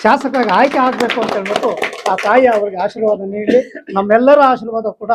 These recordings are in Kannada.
ಶಾಸಕರಾಗಿ ಆಯ್ಕೆ ಆಗಬೇಕು ಅಂತ ಹೇಳ್ಬಿಟ್ಟು ಆ ತಾಯಿ ಅವರಿಗೆ ಆಶೀರ್ವಾದ ನೀಡಲಿ. ನಮ್ಮೆಲ್ಲರ ಆಶೀರ್ವಾದ ಕೂಡ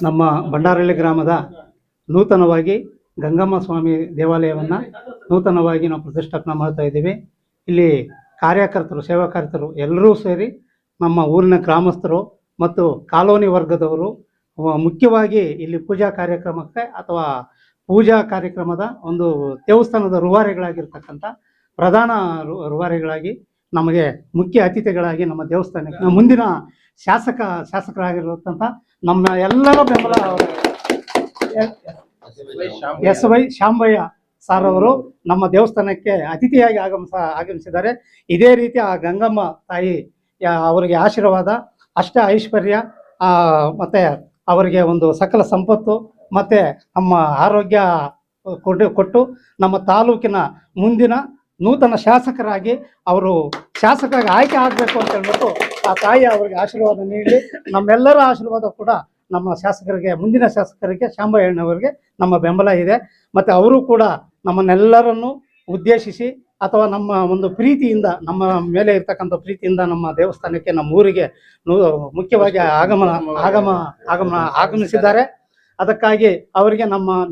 ನಮ್ಮ ಬಂಡಾರಹಳ್ಳಿ ಗ್ರಾಮದ ನೂತನವಾಗಿ ಗಂಗಮ್ಮ ಸ್ವಾಮಿ ದೇವಾಲಯವನ್ನು ನೂತನವಾಗಿ ನಾವು ಪ್ರತಿಷ್ಠಾಪನೆ ಮಾಡ್ತಾ ಇದ್ದೀವಿ. ಇಲ್ಲಿ ಕಾರ್ಯಕರ್ತರು, ಸೇವಾಕರ್ತರು ಎಲ್ಲರೂ ಸೇರಿ ನಮ್ಮ ಊರಿನ ಗ್ರಾಮಸ್ಥರು ಮತ್ತು ಕಾಲೋನಿ ವರ್ಗದವರು ಮುಖ್ಯವಾಗಿ ಇಲ್ಲಿ ಪೂಜಾ ಕಾರ್ಯಕ್ರಮಕ್ಕೆ ಅಥವಾ ಪೂಜಾ ಕಾರ್ಯಕ್ರಮದ ಒಂದು ದೇವಸ್ಥಾನದ ರೂವಾರಿಗಳಾಗಿರ್ತಕ್ಕಂಥ ಪ್ರಧಾನ ರೂವಾರಿಗಳಾಗಿ ನಮಗೆ ಮುಖ್ಯ ಅತಿಥಿಗಳಾಗಿ ನಮ್ಮ ದೇವಸ್ಥಾನಕ್ಕೆ ಮುಂದಿನ ಶಾಸಕರಾಗಿರುವಂಥ ನಮ್ಮ ಎಲ್ಲರ ಬೆಂಬಲ ಎಸ್.ವೈ. ಶಾಂಬಯ್ಯ ಸಾರ್ ಅವರು ನಮ್ಮ ದೇವಸ್ಥಾನಕ್ಕೆ ಅತಿಥಿಯಾಗಿ ಆಗಮಿಸಿದ್ದಾರೆ. ಇದೇ ರೀತಿ ಆ ಗಂಗಮ್ಮ ತಾಯಿ ಅವರಿಗೆ ಆಶೀರ್ವಾದ, ಅಷ್ಟ ಐಶ್ವರ್ಯ ಮತ್ತು ಅವರಿಗೆ ಒಂದು ಸಕಲ ಸಂಪತ್ತು ಮತ್ತು ನಮ್ಮ ಆರೋಗ್ಯ ಕೊಟ್ಟು ನಮ್ಮ ತಾಲೂಕಿನ ಮುಂದಿನ ನೂತನ ಶಾಸಕರಾಗಿ ಅವರು ಶಾಸಕರಾಗಿ ಆಯ್ಕೆ ಆಗಬೇಕು ಅಂತ ಹೇಳ್ಬಿಟ್ಟು ಆ ತಾಯಿ ಅವರಿಗೆ ಆಶೀರ್ವಾದ ನೀಡಲಿ. ನಮ್ಮೆಲ್ಲರ ಆಶೀರ್ವಾದ ಕೂಡ ನಮ್ಮ ಶಾಸಕರಿಗೆ, ಮುಂದಿನ ಶಾಸಕರಿಗೆ ಶಾಂಬಯ್ಯಣ್ಣವರಿಗೆ ನಮ್ಮ ಬೆಂಬಲ ಇದೆ. ಮತ್ತು ಅವರು ಕೂಡ ನಮ್ಮನ್ನೆಲ್ಲರನ್ನು ಉದ್ದೇಶಿಸಿ ಅಥವಾ ನಮ್ಮ ಒಂದು ಪ್ರೀತಿಯಿಂದ, ನಮ್ಮ ಮೇಲೆ ಇರ್ತಕ್ಕಂಥ ಪ್ರೀತಿಯಿಂದ ನಮ್ಮ ದೇವಸ್ಥಾನಕ್ಕೆ, ನಮ್ಮ ಊರಿಗೆ ಮುಖ್ಯವಾಗಿ ಆಗಮಿಸಿದ್ದಾರೆ. ಅದಕ್ಕಾಗಿ ಅವರಿಗೆ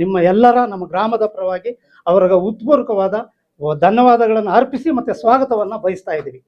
ನಿಮ್ಮ ಎಲ್ಲರ, ನಮ್ಮ ಗ್ರಾಮದ ಪರವಾಗಿ ಅವರಿಗೆ ಉತ್ಪೂರ್ವಕವಾದ ಧನ್ಯವಾದಗಳನ್ನು ಅರ್ಪಿಸಿ ಮತ್ತು ಸ್ವಾಗತವನ್ನು ಬಯಸ್ತಾ ಇದ್ದೀವಿ.